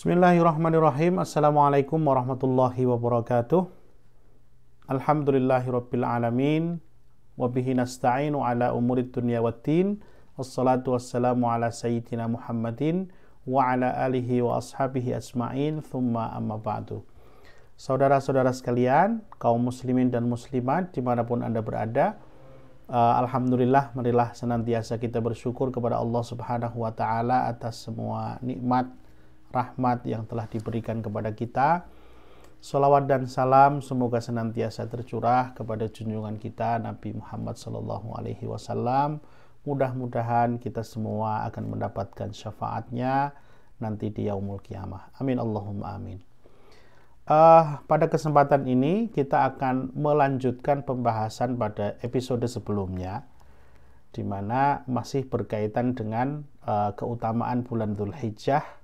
Bismillahirrahmanirrahim. Assalamualaikum warahmatullahi wabarakatuh. Alhamdulillahirabbil alamin wa bihi nasta'inu ala umurid dunya waddin. Wassalatu wassalamu ala sayyidina Muhammadin wa ala alihi wa ashabihi ajma'in. Thumma amma ba'du. Saudara-saudara sekalian, kaum muslimin dan muslimat dimanapun Anda berada, alhamdulillah, marilah senantiasa kita bersyukur kepada Allah Subhanahu wa taala atas semua nikmat rahmat yang telah diberikan kepada kita. Salawat dan salam semoga senantiasa tercurah kepada junjungan kita Nabi Muhammad SAW. Mudah-mudahan kita semua akan mendapatkan syafaatnya nanti di yaumul qiyamah. Amin Allahumma amin. Pada kesempatan ini kita akan melanjutkan pembahasan pada episode sebelumnya, di mana masih berkaitan dengan keutamaan bulan Dzulhijjah,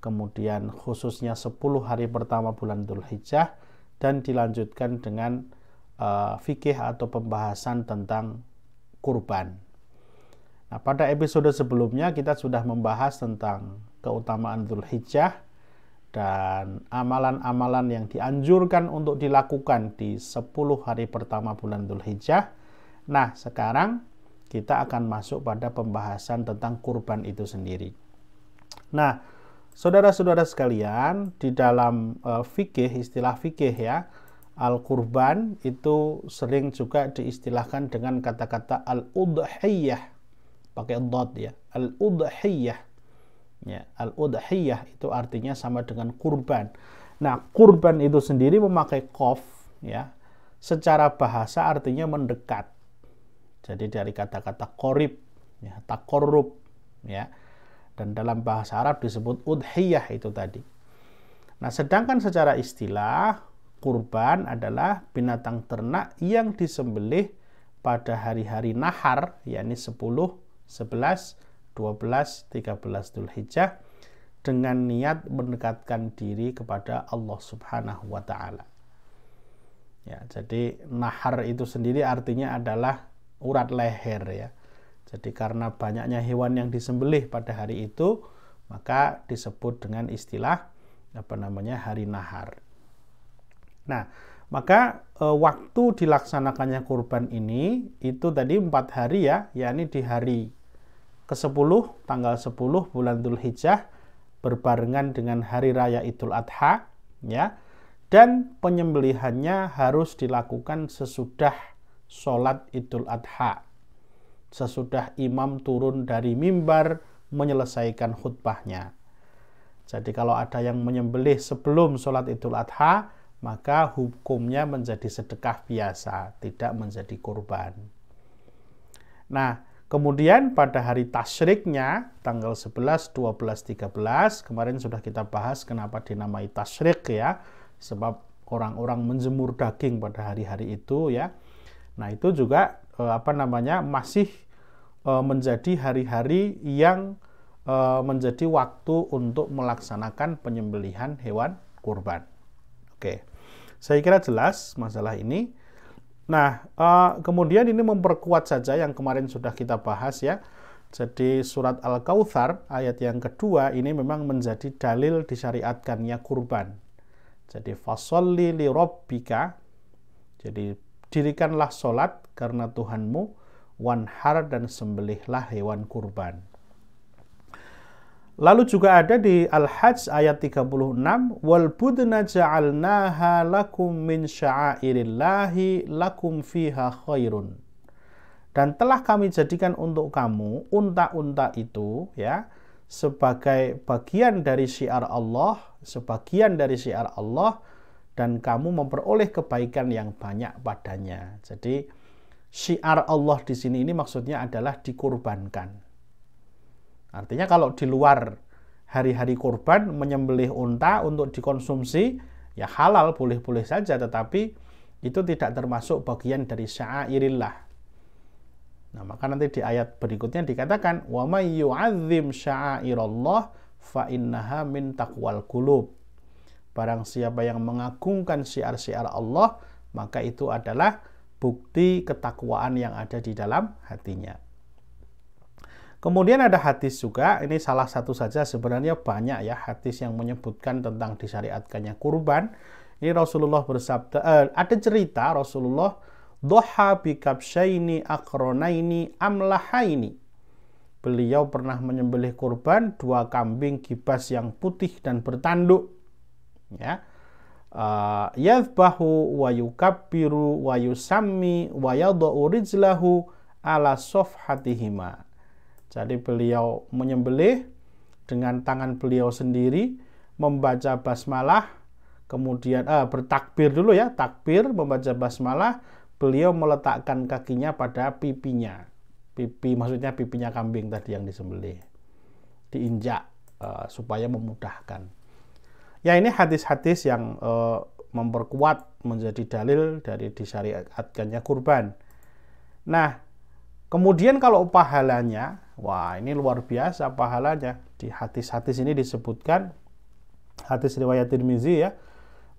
kemudian khususnya 10 hari pertama bulan Dzulhijjah, dan dilanjutkan dengan fikih atau pembahasan tentang kurban. Nah, pada episode sebelumnya kita sudah membahas tentang keutamaan Dzulhijjah dan amalan-amalan yang dianjurkan untuk dilakukan di 10 hari pertama bulan Dzulhijjah. Nah, sekarang kita akan masuk pada pembahasan tentang kurban itu sendiri. Nah, saudara-saudara sekalian, di dalam fikih, istilah fikih ya, al-kurban itu sering juga diistilahkan dengan kata-kata al-udhiyah, pakai dot ya, al-udhiyah. Ya, al-udhiyah itu artinya sama dengan kurban. Nah, kurban itu sendiri memakai qaf ya. Secara bahasa artinya mendekat. Jadi dari kata-kata qorib ya, taqarrub ya. Dan dalam bahasa Arab disebut udhiyah itu tadi. Nah, sedangkan secara istilah, kurban adalah binatang ternak yang disembelih pada hari-hari nahar, yakni 10, 11, 12, 13 Dzulhijjah, dengan niat mendekatkan diri kepada Allah Subhanahu wa taala. Ya, jadi nahar itu sendiri artinya adalah urat leher ya. Jadi karena banyaknya hewan yang disembelih pada hari itu, maka disebut dengan istilah hari nahar. Nah, maka waktu dilaksanakannya kurban ini itu tadi 4 hari ya, yakni di hari ke-10 tanggal 10 bulan Dzulhijjah berbarengan dengan hari raya Idul Adha ya. Dan penyembelihannya harus dilakukan sesudah sholat Idul Adha, sesudah imam turun dari mimbar menyelesaikan khutbahnya. Jadi kalau ada yang menyembelih sebelum sholat Idul Adha, maka hukumnya menjadi sedekah biasa, tidak menjadi kurban. Nah, kemudian pada hari tasyriknya, tanggal 11, 12, 13, kemarin sudah kita bahas kenapa dinamai tasyrik ya, sebab orang-orang menjemur daging pada hari-hari itu ya. Nah, itu juga masih menjadi hari-hari yang menjadi waktu untuk melaksanakan penyembelihan hewan kurban. Oke, saya kira jelas masalah ini. Nah, kemudian ini memperkuat saja yang kemarin sudah kita bahas ya. Jadi surat Al-Kautsar ayat yang kedua ini memang menjadi dalil disyariatkannya kurban. Jadi fasholli li rabbika, jadi dirikanlah sholat karena Tuhanmu, wanhar, dan sembelihlah hewan kurban. Lalu juga ada di Al-Hajj ayat 36, wal budna ja'alnaha lakum min sya'airillahi lakum fiha khairun. Dan telah kami jadikan untuk kamu unta-unta itu ya sebagai bagian dari syiar Allah, dan kamu memperoleh kebaikan yang banyak padanya. Jadi syiar Allah di sini ini maksudnya adalah dikurbankan. Artinya kalau di luar hari-hari kurban menyembelih unta untuk dikonsumsi ya halal, boleh-boleh saja, tetapi itu tidak termasuk bagian dari sya'airillah. Nah, maka nanti di ayat berikutnya dikatakan wa may yu'azzim sya'airallah fa innaha min taqwal qulub. Barang siapa yang mengagungkan syiar-syiar Allah, maka itu adalah bukti ketakwaan yang ada di dalam hatinya. Kemudian ada hadis juga, ini salah satu saja, sebenarnya banyak ya hadis yang menyebutkan tentang disyariatkannya kurban. Ini Rasulullah bersabda, ada cerita Rasulullah doha bikabsyaini akronaini amlahaini. Beliau pernah menyembelih kurban 2 kambing kibas yang putih dan bertanduk. Ya. Yadhbahu wa yukabbiru wa yusammi wa yadau rijlahu ala sofhatihima. Jadi beliau menyembelih dengan tangan beliau sendiri, membaca basmalah, kemudian bertakbir dulu ya, takbir, membaca basmalah, beliau meletakkan kakinya pada pipinya. Pipi maksudnya pipinya kambing tadi yang disembelih. Diinjak supaya memudahkan. Ya, ini hadis-hadis yang memperkuat menjadi dalil dari disyariatkannya kurban. Nah, kemudian kalau pahalanya, wah ini luar biasa pahalanya. Di hadis-hadis ini disebutkan, hadis riwayat Tirmizi ya,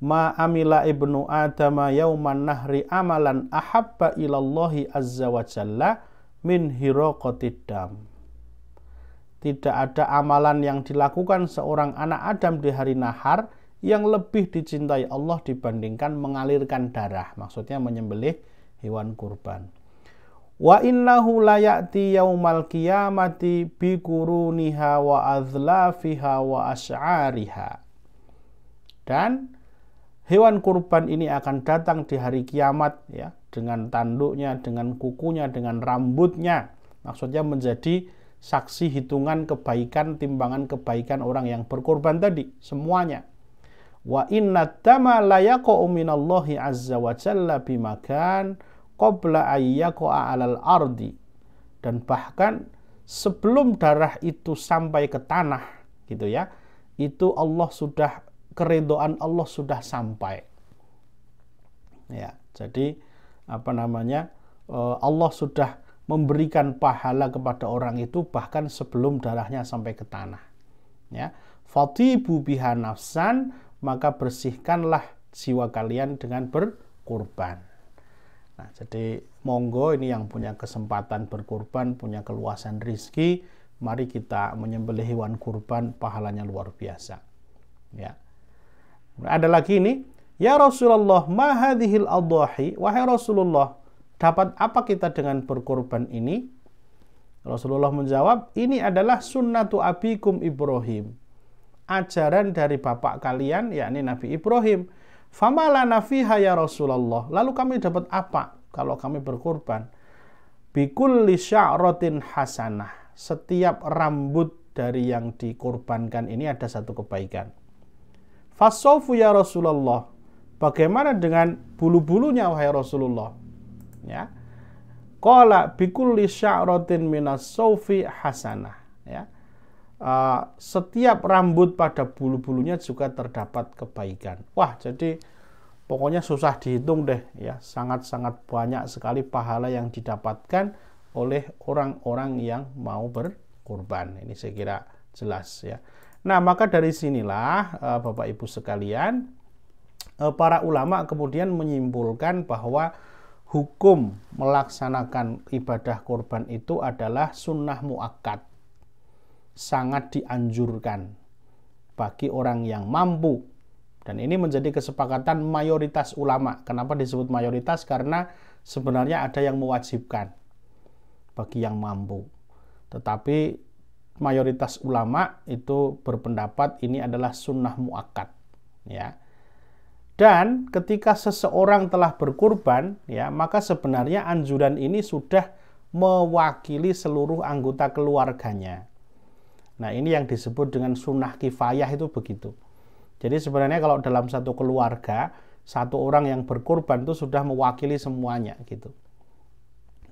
ma amila ibnu adama yauman nahri amalan ahabba ilallahi azza wa jalla min hiraqatid dam. Tidak ada amalan yang dilakukan seorang anak Adam di hari nahar yang lebih dicintai Allah dibandingkan mengalirkan darah. Maksudnya menyembelih hewan kurban. Wa innahu la ya'ti yaumal qiyamati bi quruniha wa adlafiha wa asy'ariha. Dan hewan kurban ini akan datang di hari kiamat ya, dengan tanduknya, dengan kukunya, dengan rambutnya. Maksudnya menjadi saksi hitungan kebaikan, timbangan kebaikan orang yang berkorban tadi, semuanya. Wa inna dama la yaqa'u minallahi azza wa jalla bimakan qabla ayyaqa'a 'alal ardi. Dan bahkan sebelum darah itu sampai ke tanah gitu ya, itu Allah sudah, keridhaan Allah sudah sampai. Ya, jadi Allah sudah memberikan pahala kepada orang itu bahkan sebelum darahnya sampai ke tanah. Ya, fatibu biha nafsan, maka bersihkanlah jiwa kalian dengan berkurban. Nah, jadi monggo ini yang punya kesempatan berkurban, punya keluasan rizki, mari kita menyembelih hewan kurban, pahalanya luar biasa. Ya. Ada lagi ini, ya Rasulullah, ma hadhil adhahi, wahai Rasulullah, dapat apa kita dengan berkorban ini? Rasulullah menjawab, ini adalah sunnatu abikum Ibrahim, ajaran dari bapak kalian, yakni Nabi Ibrahim. Famalana fiha ya Rasulullah, lalu kami dapat apa kalau kami berkorban? Bikulli sya'ratin hasanah, setiap rambut dari yang dikorbankan ini ada satu kebaikan. Fasawfu ya Rasulullah, bagaimana dengan bulu-bulunya wahai Rasulullah? Ya, qala bikulli sya'ratin minas sawfi hasanah. Ya, setiap rambut pada bulu-bulunya juga terdapat kebaikan. Wah, jadi pokoknya susah dihitung deh ya, sangat-sangat banyak sekali pahala yang didapatkan oleh orang-orang yang mau berkurban. Ini saya kira jelas ya. Nah, maka dari sinilah Bapak Ibu sekalian, para ulama kemudian menyimpulkan bahwa hukum melaksanakan ibadah kurban itu adalah sunnah muakkad, sangat dianjurkan bagi orang yang mampu. Dan ini menjadi kesepakatan mayoritas ulama. Kenapa disebut mayoritas? Karena sebenarnya ada yang mewajibkan bagi yang mampu, tetapi mayoritas ulama itu berpendapat ini adalah sunnah muakkad ya. Dan ketika seseorang telah berkurban, ya, maka sebenarnya anjuran ini sudah mewakili seluruh anggota keluarganya. Nah, ini yang disebut dengan sunnah kifayah, itu begitu. Jadi sebenarnya kalau dalam satu keluarga, satu orang yang berkurban itu sudah mewakili semuanya gitu.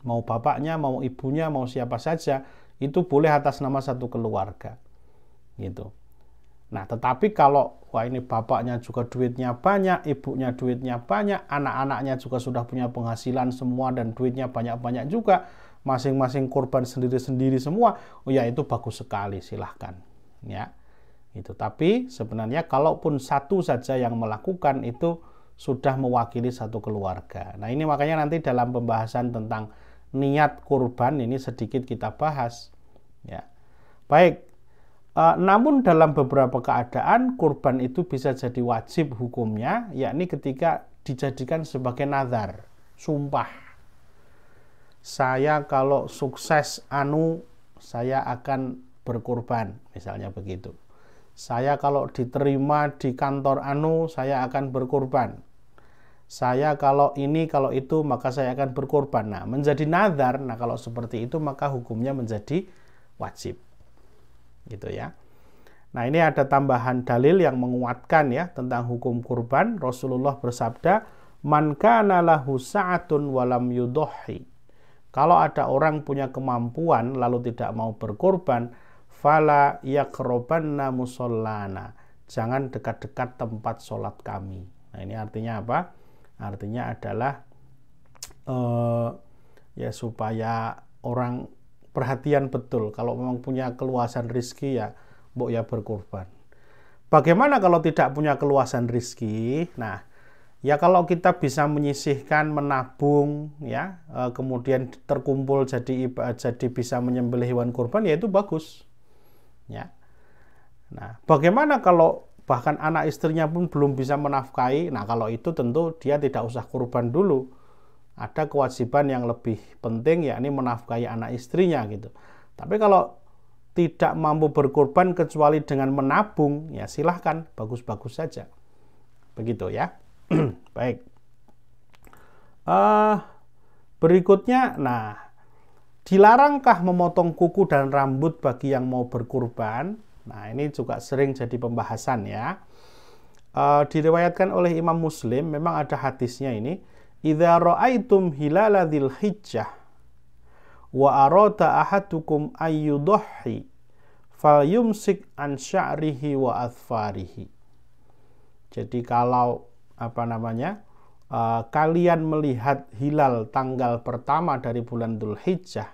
Mau bapaknya, mau ibunya, mau siapa saja, itu boleh atas nama satu keluarga gitu. Nah, tetapi kalau wah ini bapaknya juga duitnya banyak, ibunya duitnya banyak, anak-anaknya juga sudah punya penghasilan semua dan duitnya banyak-banyak juga, masing-masing korban sendiri-sendiri semua, oh ya itu bagus sekali, silahkan ya. Itu. Tapi sebenarnya kalaupun satu saja yang melakukan itu sudah mewakili satu keluarga. Nah, ini makanya nanti dalam pembahasan tentang niat kurban ini sedikit kita bahas Ya. Baik. Namun dalam beberapa keadaan kurban itu bisa jadi wajib hukumnya, yakni ketika dijadikan sebagai nazar, sumpah. Saya kalau sukses saya akan berkurban, misalnya begitu. Saya kalau diterima di kantor saya akan berkurban. Saya kalau ini, kalau itu, maka saya akan berkorban. Nah, menjadi nazar, kalau seperti itu, maka hukumnya menjadi wajib. Gitu ya. Nah, ini ada tambahan dalil yang menguatkan ya, tentang hukum kurban. Rasulullah bersabda, Man kana lahu sa'atun walam yudhohi. Kalau ada orang punya kemampuan, lalu tidak mau berkorban, fala yakrobanna musallana. Jangan dekat-dekat tempat sholat kami. Nah, ini artinya apa? Artinya adalah ya supaya orang perhatian betul. Kalau memang punya keluasan rizki ya mbok ya berkorban. Bagaimana kalau tidak punya keluasan rizki? Nah, ya kalau kita bisa menyisihkan, menabung ya, kemudian terkumpul jadi bisa menyembelih hewan kurban, ya itu bagus. Ya. Nah, bagaimana kalau bahkan anak istrinya pun belum bisa menafkahi? Nah, kalau itu tentu dia tidak usah kurban dulu. Ada kewajiban yang lebih penting, yakni menafkahi anak istrinya gitu. Tapi kalau tidak mampu berkurban kecuali dengan menabung, ya silahkan, bagus-bagus saja. Begitu ya. Baik. Berikutnya, nah, dilarangkah memotong kuku dan rambut bagi yang mau berkurban? Nah, ini juga sering jadi pembahasan ya. Diriwayatkan oleh Imam Muslim, memang ada hadisnya ini. Idza ra'aitum hilala dzil hijjah wa arada ahadukum ayyudhi falyumsik an sya'rihi wa adfarihi. Jadi kalau kalian melihat hilal tanggal pertama dari bulan Dzulhijjah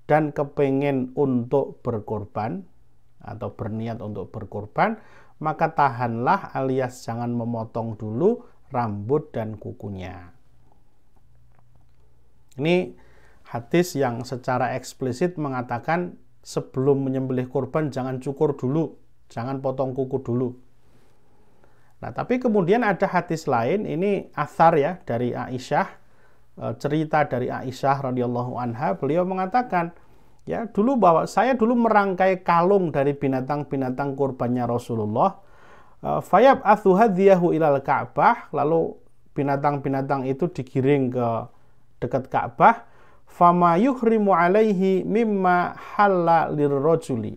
dan kepengen untuk berkorban atau berniat untuk berkorban, maka tahanlah alias jangan memotong dulu rambut dan kukunya. Ini hadis yang secara eksplisit mengatakan sebelum menyembelih kurban jangan cukur dulu, jangan potong kuku dulu. Nah, tapi kemudian ada hadis lain, ini athar ya dari Aisyah, cerita dari Aisyah radhiyallahu anha, beliau mengatakan, ya dulu bahwa saya dulu merangkai kalung dari binatang-binatang kurbannya Rasulullah, fayab athuhadhiyahu ilal Ka'bah, lalu binatang-binatang itu digiring ke dekat Ka'bah, fama yuhrimu alaihi mimma halla lirrajuli.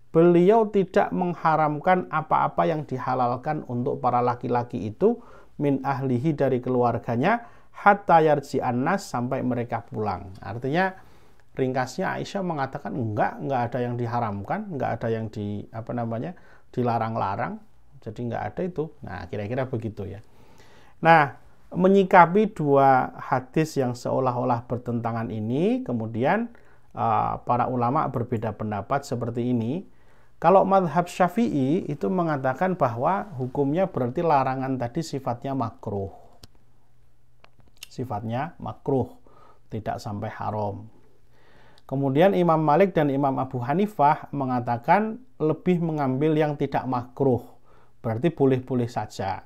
Beliau tidak mengharamkan apa-apa yang dihalalkan untuk para laki-laki itu min ahlihi dari keluarganya hatta yarji'an nas sampai mereka pulang. Artinya ringkasnya Aisyah mengatakan enggak ada yang diharamkan, enggak ada yang dilarang-larang. Jadi enggak ada itu. Nah, kira-kira begitu ya. Nah, menyikapi dua hadis yang seolah-olah bertentangan ini, kemudian para ulama berbeda pendapat seperti ini. Kalau mazhab Syafi'i itu mengatakan bahwa hukumnya berarti larangan tadi sifatnya makruh. Sifatnya makruh, tidak sampai haram. Kemudian Imam Malik dan Imam Abu Hanifah mengatakan lebih mengambil yang tidak makruh. Berarti boleh-boleh saja.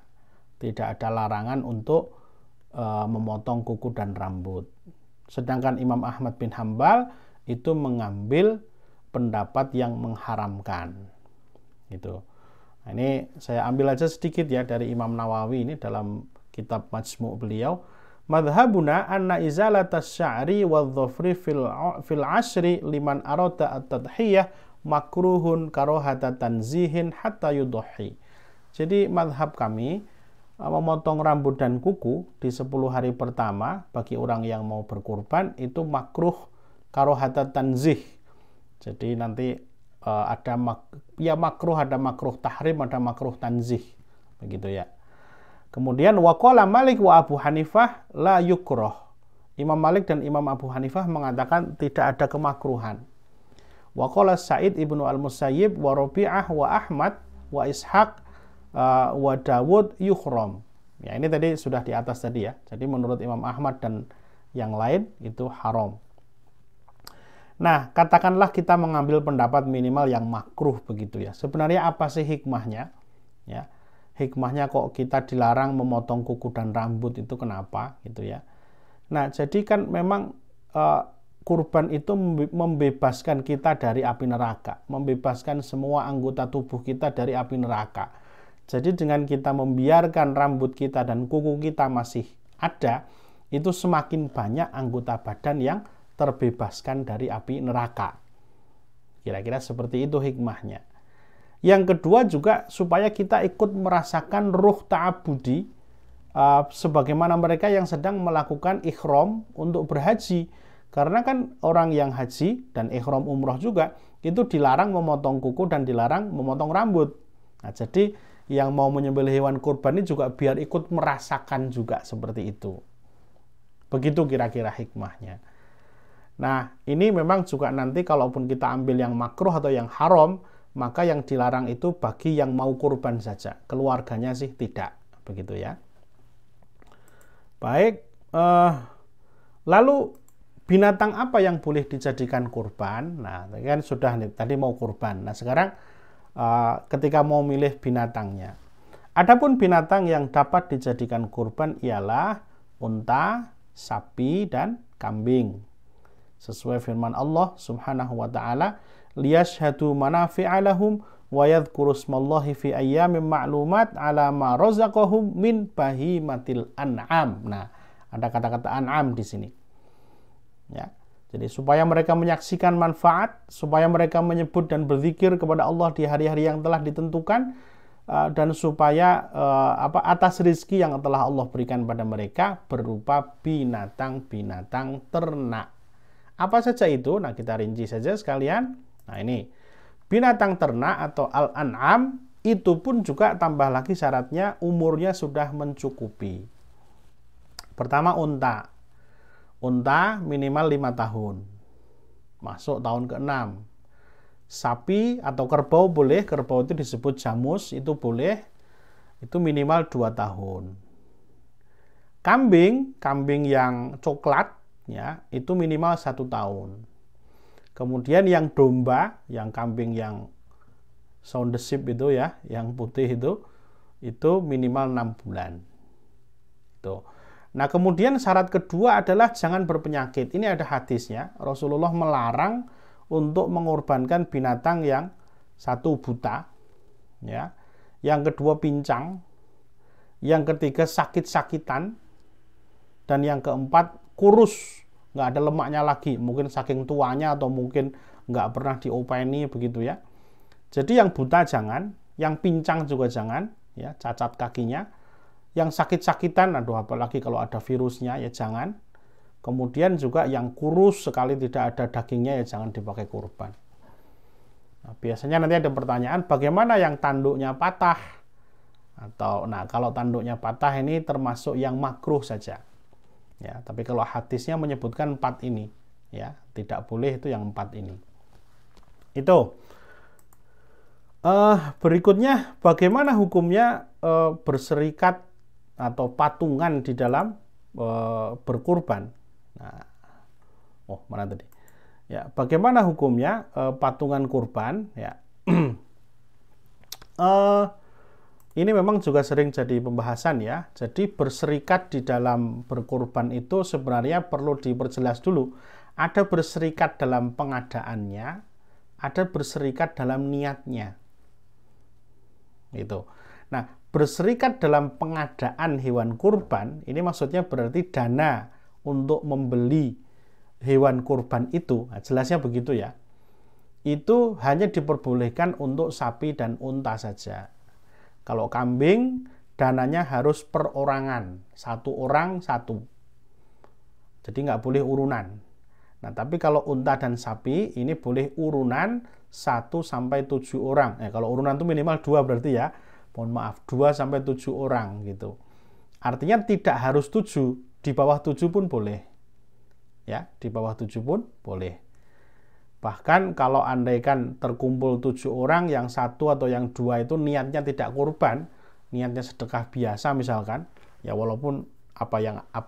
Tidak ada larangan untuk memotong kuku dan rambut. Sedangkan Imam Ahmad bin Hambal itu mengambil pendapat yang mengharamkan. Gitu. Nah, ini saya ambil aja sedikit ya dari Imam Nawawi ini dalam kitab Majmu' beliau. Madhabuna anna izalatas sya'ri wadh-dhafri fil ashri liman arada at-tadhiyah makruhun karohata tanzihin hatta yudhi. Jadi madhab kami, memotong rambut dan kuku di 10 hari pertama bagi orang yang mau berkurban itu makruh karohata tanzih. Jadi nanti ada makruh, ada makruh tahrim, ada makruh tanzih, begitu ya. Kemudian waqala Malik wa Abu Hanifah la yukroh. Imam Malik dan Imam Abu Hanifah mengatakan tidak ada kemakruhan. Waqala Sa'id ibnu al-Musayyib wa Rabi'ah wa Ahmad wa Ishaq wa Dawud yukhram. Ya, ini tadi sudah di atas tadi ya. Jadi menurut Imam Ahmad dan yang lain itu haram. Nah, katakanlah kita mengambil pendapat minimal yang makruh begitu ya. Sebenarnya apa sih hikmahnya? Ya, hikmahnya kok kita dilarang memotong kuku dan rambut itu kenapa gitu ya. Nah, jadi kan memang kurban itu membebaskan kita dari api neraka, membebaskan semua anggota tubuh kita dari api neraka. Jadi dengan kita membiarkan rambut kita dan kuku kita masih ada, itu semakin banyak anggota badan yang terbebaskan dari api neraka. Kira-kira seperti itu hikmahnya. Yang kedua juga supaya kita ikut merasakan ruh ta'abudi, sebagaimana mereka yang sedang melakukan ikhram untuk berhaji. Karena kan orang yang haji dan ikhram umroh juga itu dilarang memotong kuku dan dilarang memotong rambut. Nah, jadi yang mau menyembelih hewan kurban ini juga biar ikut merasakan juga seperti itu. Begitu kira-kira hikmahnya. Nah, ini memang juga nanti kalaupun kita ambil yang makruh atau yang haram, maka yang dilarang itu bagi yang mau kurban saja. Keluarganya sih tidak, begitu ya. Baik, lalu binatang apa yang boleh dijadikan kurban? Nah, kan sudah nih, tadi mau kurban. Nah, sekarang ketika mau milih binatangnya. Adapun binatang yang dapat dijadikan kurban ialah unta, sapi, dan kambing. Sesuai firman Allah Subhanahu wa taala, liyashhadu manafi'a lahum wa yadhkuru smallahi fi ayyamin ma'lumat 'ala ma razaqahum min bahimatil an'am. Nah, ada kata-kata an'am di sini. Ya. Jadi supaya mereka menyaksikan manfaat, supaya mereka menyebut dan berzikir kepada Allah di hari-hari yang telah ditentukan, dan supaya atas rezeki yang telah Allah berikan pada mereka berupa binatang-binatang ternak. Apa saja itu? Nah, kita rinci saja sekalian. Nah, ini binatang ternak atau al-an'am itu pun juga tambah lagi syaratnya umurnya sudah mencukupi. Pertama, unta. Unta minimal 5 tahun. Masuk tahun ke-6. Sapi atau kerbau boleh, kerbau itu disebut jamus, itu boleh. Itu minimal 2 tahun. Kambing yang coklat ya, itu minimal 1 tahun. Kemudian yang domba, yang kambing yang sound the sheep itu ya, yang putih itu minimal 6 bulan. Itu. Nah, kemudian syarat kedua adalah jangan berpenyakit. Ini ada hadisnya. Rasulullah melarang untuk mengorbankan binatang yang satu buta, ya, yang kedua pincang, yang ketiga sakit-sakitan, dan yang keempat kurus, nggak ada lemaknya lagi, mungkin saking tuanya atau mungkin nggak pernah diopeni begitu ya. Jadi yang buta jangan, yang pincang juga jangan, ya, cacat kakinya, yang sakit-sakitan, aduh apalagi kalau ada virusnya ya jangan. Kemudian juga yang kurus sekali tidak ada dagingnya ya jangan dipakai kurban. Nah, biasanya nanti ada pertanyaan bagaimana yang tanduknya patah? Atau nah kalau tanduknya patah ini termasuk yang makruh saja. Ya, tapi kalau hadisnya menyebutkan 4 ini, ya, tidak boleh itu yang 4 ini. Itu. Berikutnya bagaimana hukumnya berserikat atau patungan di dalam berkurban. Nah, mana tadi? Ya, bagaimana hukumnya patungan kurban? Ya, ini memang juga sering jadi pembahasan ya. Jadi berserikat di dalam berkurban itu sebenarnya perlu diperjelas dulu. Ada berserikat dalam pengadaannya, ada berserikat dalam niatnya. Itu. Nah, berserikat dalam pengadaan hewan kurban, ini maksudnya berarti dana untuk membeli hewan kurban itu. Nah, jelasnya begitu ya. Itu hanya diperbolehkan untuk sapi dan unta saja. Kalau kambing, dananya harus perorangan. 1 orang 1. Jadi nggak boleh urunan. Nah, tapi kalau unta dan sapi, ini boleh urunan 1 sampai 7 orang. Kalau urunan itu minimal 2 berarti ya. Mohon maaf, 2 sampai 7 orang gitu. Artinya tidak harus 7, di bawah 7 pun boleh. Ya, di bawah 7 pun boleh. Bahkan kalau andaikan terkumpul 7 orang, yang 1 atau yang 2 itu niatnya tidak kurban, niatnya sedekah biasa misalkan, ya walaupun apa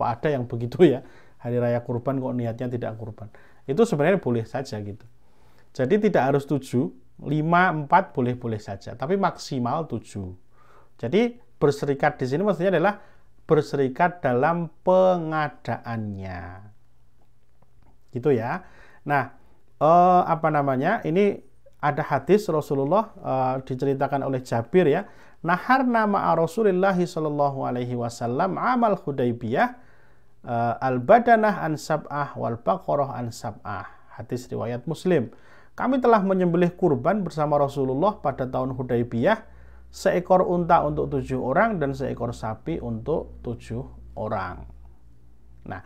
ada yang begitu ya, hari raya kurban kok niatnya tidak kurban. itu sebenarnya boleh saja gitu. Jadi tidak harus 7, 5, 4 boleh-boleh saja, tapi maksimal 7. Jadi berserikat di sini maksudnya adalah berserikat dalam pengadaannya. Gitu ya. Nah, ini ada hadis Rasulullah diceritakan oleh Jabir ya. Naharna ma'a Rasulillah sallallahu alaihi wasallam amal Hudaybiyah al-badanah an sab'ah wal baqarah an sab'ah. Hadis riwayat Muslim. Kami telah menyembelih kurban bersama Rasulullah pada tahun Hudaybiyah, seekor unta untuk 7 orang dan seekor sapi untuk 7 orang. Nah,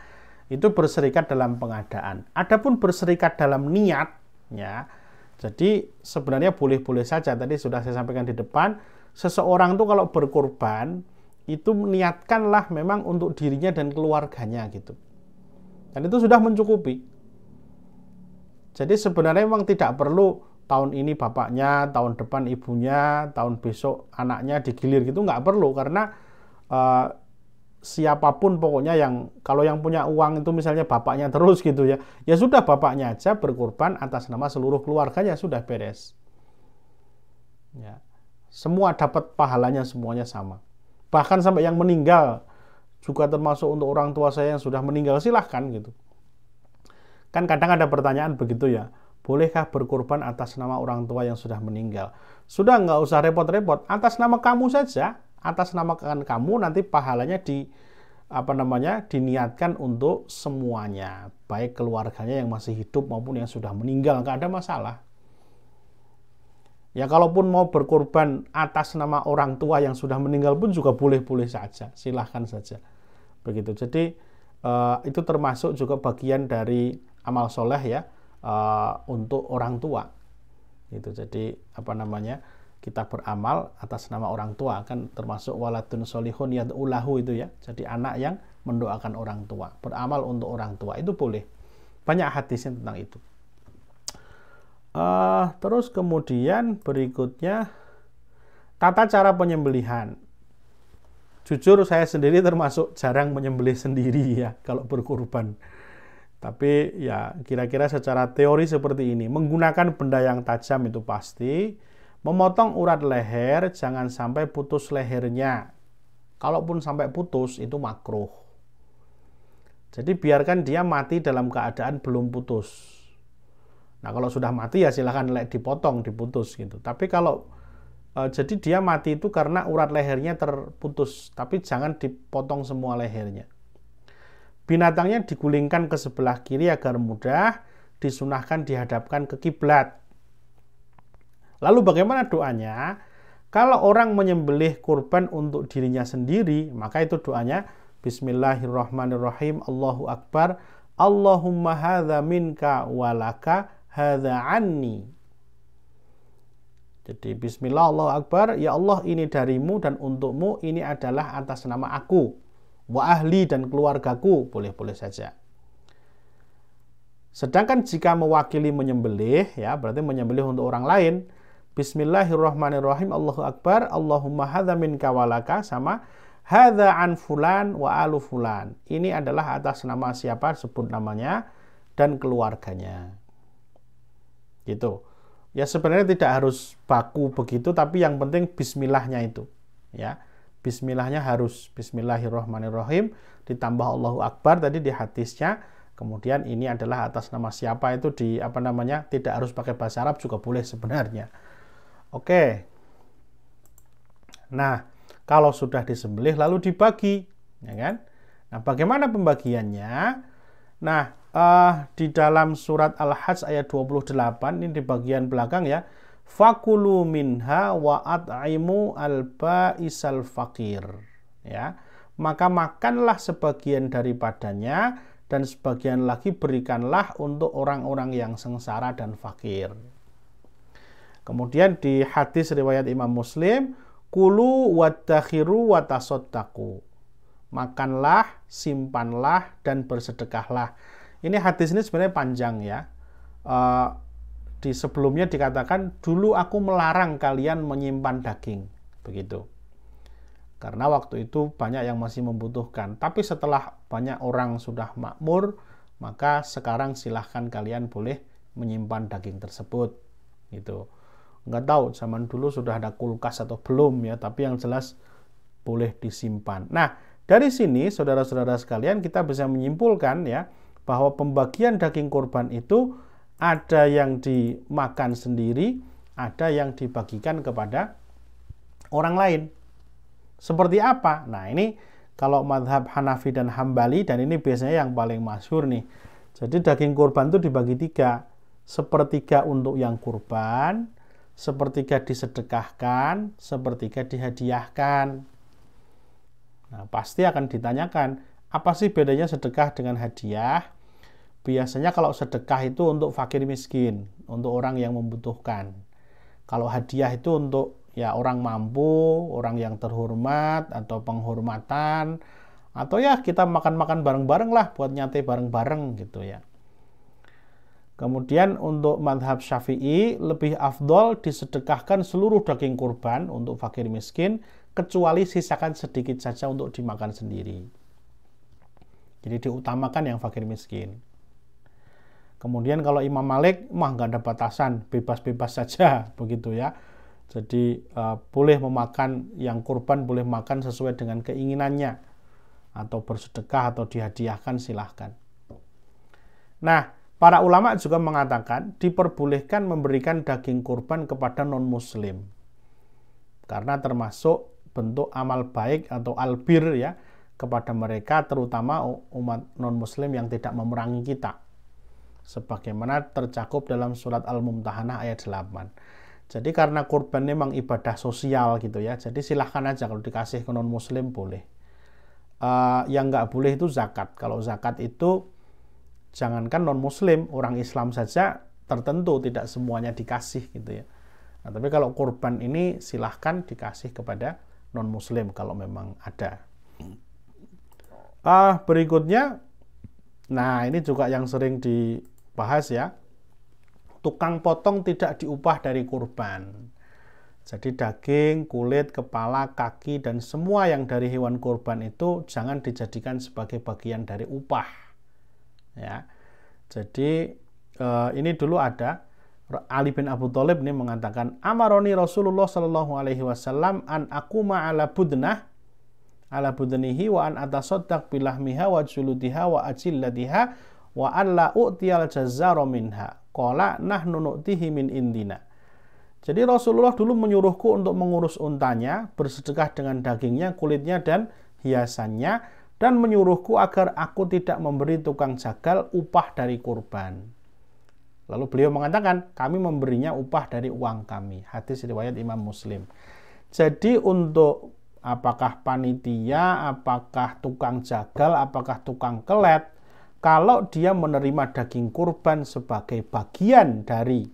itu berserikat dalam pengadaan. Adapun berserikat dalam niat, ya, jadi sebenarnya boleh-boleh saja. Tadi sudah saya sampaikan di depan, seseorang tuh kalau berkorban itu niatkanlah memang untuk dirinya dan keluarganya gitu. Dan itu sudah mencukupi. Jadi sebenarnya memang tidak perlu tahun ini bapaknya, tahun depan ibunya, tahun besok anaknya digilir gitu, nggak perlu. Karena siapapun pokoknya kalau yang punya uang itu misalnya bapaknya terus gitu ya, ya sudah bapaknya aja berkorban atas nama seluruh keluarganya, sudah beres. Ya. Semua dapat pahalanya, semuanya sama. Bahkan sampai yang meninggal juga termasuk untuk orang tua saya yang sudah meninggal, silahkan gitu. Kan kadang ada pertanyaan begitu ya, bolehkah berkorban atas nama orang tua yang sudah meninggal? Sudah, nggak usah repot-repot, atas nama kamu saja, atas nama kamu, nanti pahalanya diniatkan untuk semuanya, baik keluarganya yang masih hidup maupun yang sudah meninggal, nggak ada masalah. Ya kalaupun mau berkorban atas nama orang tua yang sudah meninggal pun juga boleh-boleh saja, silahkan saja. Begitu. Jadi itu termasuk juga bagian dari amal soleh ya, untuk orang tua. Gitu. Jadi kita beramal atas nama orang tua, kan termasuk waladun solihun yad'ulahu itu ya. Jadi anak yang mendoakan orang tua, beramal untuk orang tua, itu boleh. Banyak hadisnya tentang itu. Terus kemudian berikutnya tata cara penyembelihan. Jujur saya sendiri termasuk jarang menyembelih sendiri ya kalau berkurban. Tapi ya kira-kira secara teori seperti ini, menggunakan benda yang tajam itu pasti, memotong urat leher, jangan sampai putus lehernya. Kalaupun sampai putus itu makruh. Jadi biarkan dia mati dalam keadaan belum putus. Nah kalau sudah mati ya silahkan dipotong, diputus gitu. Tapi kalau jadi dia mati itu karena urat lehernya terputus, tapi jangan dipotong semua lehernya. Binatangnya digulingkan ke sebelah kiri agar mudah, disunahkan dihadapkan ke kiblat. Lalu bagaimana doanya? Kalau orang menyembelih kurban untuk dirinya sendiri, maka itu doanya Bismillahirrahmanirrahim, Allahu Akbar, Allahumma hadza minka walaka hadza anni. Jadi bismillah Allahu Akbar, ya Allah ini darimu dan untukmu, ini adalah atas nama aku, wa ahli dan keluargaku, boleh-boleh saja. Sedangkan jika mewakili menyembelih, ya berarti menyembelih untuk orang lain, Bismillahirrahmanirrahim, Allahu Akbar, Allahumma hadza minka walaka, sama hadza an fulan wa alu fulan. Ini adalah atas nama siapa, sebut namanya dan keluarganya. Gitu. Ya sebenarnya tidak harus baku begitu, tapi yang penting bismillahnya itu. Ya. Bismillahnya harus Bismillahirrahmanirrahim ditambah Allahu Akbar tadi di hadisnya. Kemudian ini adalah atas nama siapa itu tidak harus pakai bahasa Arab juga boleh sebenarnya. Oke. Nah, kalau sudah disembelih lalu dibagi, ya kan? Nah, bagaimana pembagiannya? Nah, di dalam surat Al-Hajj ayat 28 ini di bagian belakang ya, fakulu minha wa at'imu al-ba'isal faqir, ya, maka makanlah sebagian daripadanya dan sebagian lagi berikanlah untuk orang-orang yang sengsara dan fakir. Kemudian di hadis riwayat Imam Muslim, kulu waddakhiru watasoddaqu, makanlah, simpanlah dan bersedekahlah. Ini hadis ini sebenarnya panjang ya. Di sebelumnya dikatakan dulu aku melarang kalian menyimpan daging, begitu. Karena waktu itu banyak yang masih membutuhkan. Tapi setelah banyak orang sudah makmur, maka sekarang silahkan kalian boleh menyimpan daging tersebut. Gitu. Nggak tahu zaman dulu sudah ada kulkas atau belum ya, tapi yang jelas boleh disimpan. Nah, dari sini saudara-saudara sekalian kita bisa menyimpulkan ya bahwa pembagian daging kurban itu ada yang dimakan sendiri, ada yang dibagikan kepada orang lain. Seperti apa? Nah, ini kalau mazhab Hanafi dan Hambali, dan ini biasanya yang paling masyhur nih. Jadi daging kurban itu dibagi 3. Sepertiga untuk yang kurban, sepertiga disedekahkan, sepertiga dihadiahkan. Nah, pasti akan ditanyakan, apa sih bedanya sedekah dengan hadiah? Biasanya kalau sedekah itu untuk fakir miskin, untuk orang yang membutuhkan. Kalau hadiah itu untuk ya orang mampu, orang yang terhormat, atau penghormatan, atau ya kita makan-makan bareng-bareng lah, buat nyate bareng-bareng gitu ya. Kemudian untuk mazhab Syafi'i lebih afdol disedekahkan seluruh daging kurban untuk fakir miskin, kecuali sisakan sedikit saja untuk dimakan sendiri. Jadi diutamakan yang fakir miskin. Kemudian kalau Imam Malik mah nggak ada batasan, bebas-bebas saja begitu ya. Jadi boleh memakan yang kurban, boleh makan sesuai dengan keinginannya, atau bersedekah atau dihadiahkan silahkan. Nah, para ulama juga mengatakan diperbolehkan memberikan daging kurban kepada non-muslim. Karena termasuk bentuk amal baik atau albir ya kepada mereka, terutama umat non-muslim yang tidak memerangi kita. Sebagaimana tercakup dalam surat Al-Mumtahanah ayat 8. Jadi karena kurban memang ibadah sosial gitu ya, jadi silahkan aja kalau dikasih ke non-muslim boleh. Yang nggak boleh itu zakat. Kalau zakat itu jangankan non-muslim, orang Islam saja tertentu tidak semuanya dikasih gitu ya. Nah, tapi kalau kurban ini silahkan dikasih kepada non-muslim kalau memang ada. Berikutnya, nah ini juga yang sering dibahas ya, tukang potong tidak diupah dari kurban. Jadi daging, kulit, kepala, kaki, dan semua yang dari hewan kurban itu jangan dijadikan sebagai bagian dari upah. Ya, jadi ini dulu ada Ali bin Abu Thalib ini mengatakan, amaroni Rasulullah Shallallahu Alaihi Wasallam an akuma ala budnihi wa an atasaddaq bilahmiha wa julutiha wa ajillatiha wa an la u'tiyal jazzaro minha qala nahnu nu'tihi min indina. Jadi Rasulullah dulu menyuruhku untuk mengurus untanya, bersedekah dengan dagingnya, kulitnya, dan hiasannya, dan menyuruhku agar aku tidak memberi tukang jagal upah dari kurban. Lalu beliau mengatakan, kami memberinya upah dari uang kami. Hadis riwayat Imam Muslim. Jadi untuk apakah panitia, apakah tukang jagal, apakah tukang kelet, kalau dia menerima daging kurban sebagai bagian dari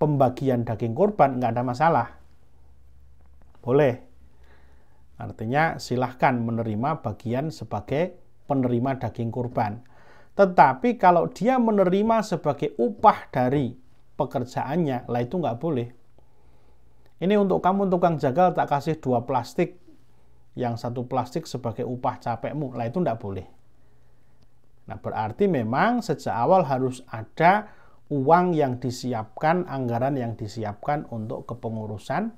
pembagian daging kurban, nggak ada masalah. Boleh. Artinya silahkan menerima bagian sebagai penerima daging kurban. Tetapi kalau dia menerima sebagai upah dari pekerjaannya, lah itu nggak boleh. Ini untuk kamu tukang jagal tak kasih 2 plastik, yang 1 plastik sebagai upah capekmu, lah itu nggak boleh. Nah, berarti memang sejak awal harus ada uang yang disiapkan, anggaran yang disiapkan untuk kepengurusan,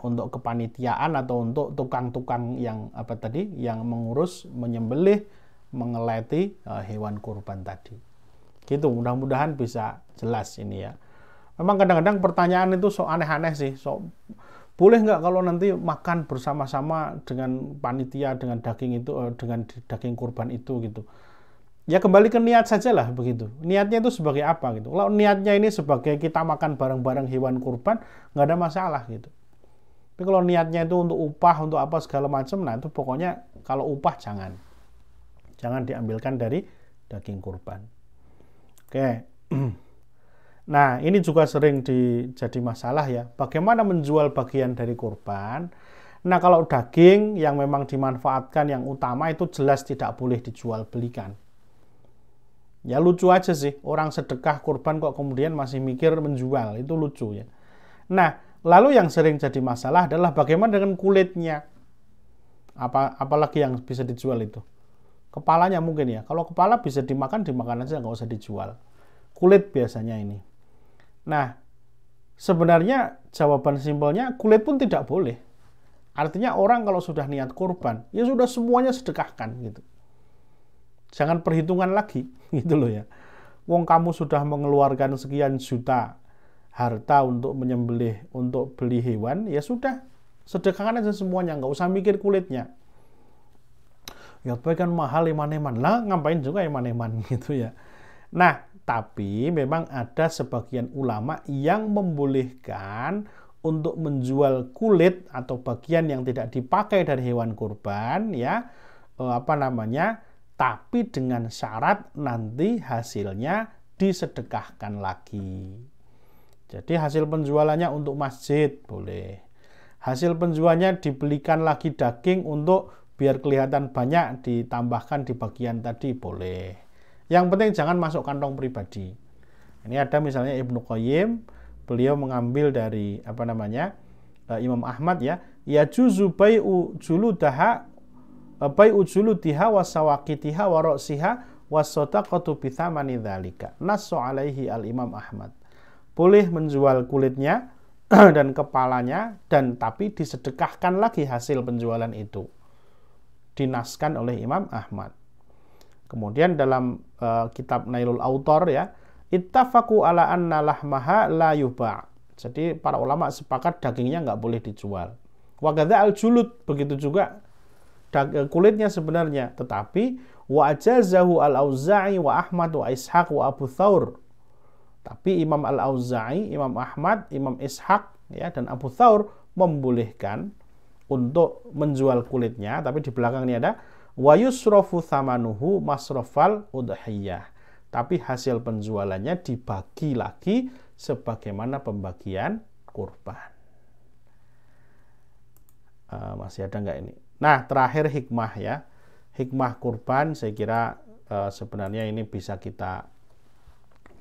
untuk kepanitiaan atau untuk tukang-tukang yang yang mengurus, menyembelih, mengeleti hewan kurban tadi. Gitu, mudah-mudahan bisa jelas ini ya. Memang kadang-kadang pertanyaan itu aneh-aneh sih. Boleh nggak kalau nanti makan bersama-sama dengan panitia, dengan daging itu, dengan daging kurban itu gitu. Ya kembali ke niat sajalah begitu. Niatnya itu sebagai apa gitu. Kalau niatnya ini sebagai kita makan bareng-bareng hewan kurban, nggak ada masalah gitu. Tapi kalau niatnya itu untuk upah, untuk apa segala macam, nah itu pokoknya kalau upah jangan diambilkan dari daging kurban. Oke. Nah, ini juga sering jadi masalah ya. Bagaimana menjual bagian dari kurban? Nah, kalau daging yang memang dimanfaatkan yang utama itu jelas tidak boleh dijual belikan. Ya lucu aja sih, orang sedekah kurban kok kemudian masih mikir menjual, itu lucu ya. Nah, lalu yang sering jadi masalah adalah bagaimana dengan kulitnya? Apalagi yang bisa dijual itu? Kepalanya mungkin ya. Kalau kepala bisa dimakan aja, nggak usah dijual. Kulit biasanya ini. Nah, sebenarnya jawaban simpelnya kulit pun tidak boleh. Artinya orang kalau sudah niat kurban, ya sudah semuanya sedekahkan gitu. Jangan perhitungan lagi, gitu loh ya. Wong kamu sudah mengeluarkan sekian juta harta untuk menyembelih, untuk beli hewan, ya sudah, sedekahkan aja semuanya, nggak usah mikir kulitnya. Ya kan mahal eman-eman lah, ngapain juga eman-eman gitu ya. Nah, tapi memang ada sebagian ulama yang membolehkan untuk menjual kulit atau bagian yang tidak dipakai dari hewan kurban ya, tapi dengan syarat nanti hasilnya disedekahkan lagi. Jadi hasil penjualannya untuk masjid boleh. Hasil penjualnya dibelikan lagi daging untuk biar kelihatan banyak, ditambahkan di bagian tadi boleh. Yang penting jangan masuk kantong pribadi. Ini ada misalnya Ibnu Qayyim, beliau mengambil dari Imam Ahmad ya juzu bai'u juludaha bai'u juludiha wasawaqitiha wa ra'siha was-sadaqatu bi thamani dzalika. Nassu alaihi al-Imam Ahmad. Boleh menjual kulitnya dan kepalanya, dan tapi disedekahkan lagi hasil penjualan itu. Dinaskan oleh Imam Ahmad. Kemudian dalam kitab Nailul Autor ya, ittafaqu ala anna lahmaha la yuba'. Jadi para ulama sepakat dagingnya nggak boleh dijual. Wa gadza al-julud, begitu juga kulitnya sebenarnya, tetapi wa ajazahu al-Auza'i wa Ahmad wa Ishaq wa Abu Thawr. Tapi Imam al-Auza'i, Imam Ahmad, Imam Ishaq ya dan Abu Thawr membolehkan untuk menjual kulitnya, tapi di belakang ini ada wa yusrafu thamanuhu masrafal udhiyah. Tapi hasil penjualannya dibagi lagi sebagaimana pembagian kurban. Masih ada nggak ini? Nah, terakhir hikmah ya. Hikmah kurban saya kira sebenarnya ini bisa kita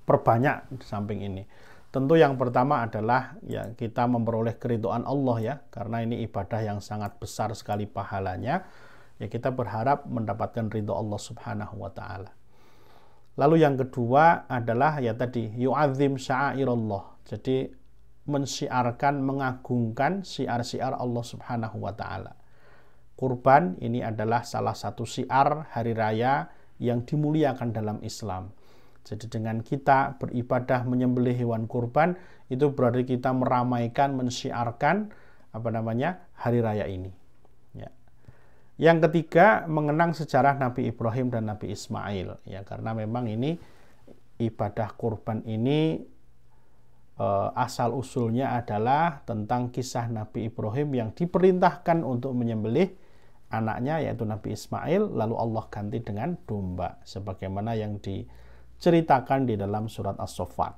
perbanyak di samping ini. Tentu yang pertama adalah ya kita memperoleh keridhaan Allah ya, karena ini ibadah yang sangat besar sekali pahalanya. Ya kita berharap mendapatkan ridho Allah Subhanahu wa taala. Lalu yang kedua adalah ya tadi yu'azzim sya'airallah. Jadi mensyiarkan, mengagungkan syiar-syiar Allah Subhanahu wa taala. Kurban ini adalah salah satu syiar hari raya yang dimuliakan dalam Islam. Jadi dengan kita beribadah menyembelih hewan kurban, itu berarti kita meramaikan, mensyiarkan hari raya ini. Ya. Yang ketiga, mengenang sejarah Nabi Ibrahim dan Nabi Ismail. Ya, karena memang ini ibadah kurban ini asal usulnya adalah tentang kisah Nabi Ibrahim yang diperintahkan untuk menyembelih anaknya yaitu Nabi Ismail, lalu Allah ganti dengan domba sebagaimana yang diceritakan di dalam surat As-Saffat.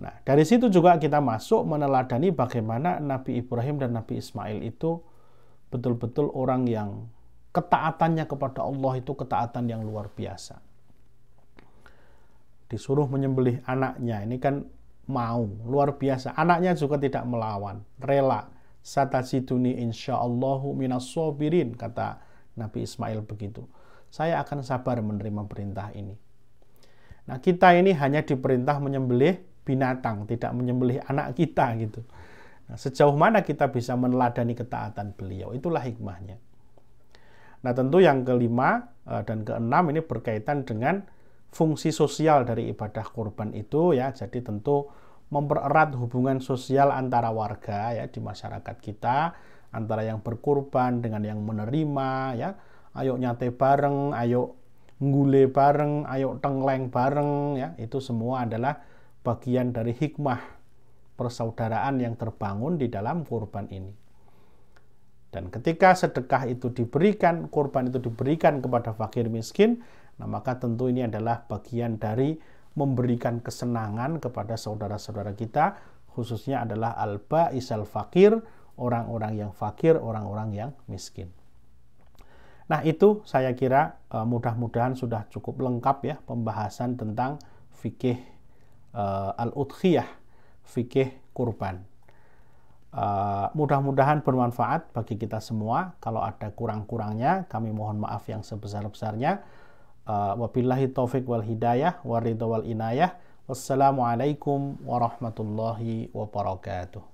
Nah, dari situ juga kita masuk meneladani bagaimana Nabi Ibrahim dan Nabi Ismail itu betul-betul orang yang ketaatannya kepada Allah itu ketaatan yang luar biasa. Disuruh menyembelih anaknya, ini kan mau, luar biasa. Anaknya juga tidak melawan, rela. Satajiduni insyaallahu minas sabirin, kata Nabi Ismail begitu. Saya akan sabar menerima perintah ini. Nah, kita ini hanya diperintah menyembelih binatang, tidak menyembelih anak kita gitu. Nah, sejauh mana kita bisa meneladani ketaatan beliau, itulah hikmahnya. Nah, tentu yang kelima dan keenam ini berkaitan dengan fungsi sosial dari ibadah kurban itu ya. Jadi tentu mempererat hubungan sosial antara warga ya di masyarakat kita, antara yang berkurban dengan yang menerima ya. Ayo nyate bareng, ayo ngule bareng, ayo tengleng bareng ya. Itu semua adalah bagian dari hikmah persaudaraan yang terbangun di dalam kurban ini. Dan ketika sedekah itu diberikan, kurban itu diberikan kepada fakir miskin, nah maka tentu ini adalah bagian dari memberikan kesenangan kepada saudara-saudara kita, khususnya adalah al-ba'isal fakir, orang-orang yang fakir, orang-orang yang miskin. Nah, itu saya kira mudah-mudahan sudah cukup lengkap ya pembahasan tentang fikih al-udhiyah, fikih kurban. Mudah-mudahan bermanfaat bagi kita semua. Kalau ada kurang-kurangnya, kami mohon maaf yang sebesar-besarnya. Wabillahi taufik wal hidayah, waridho wal inayah. Wassalamualaikum warahmatullahi wabarakatuh.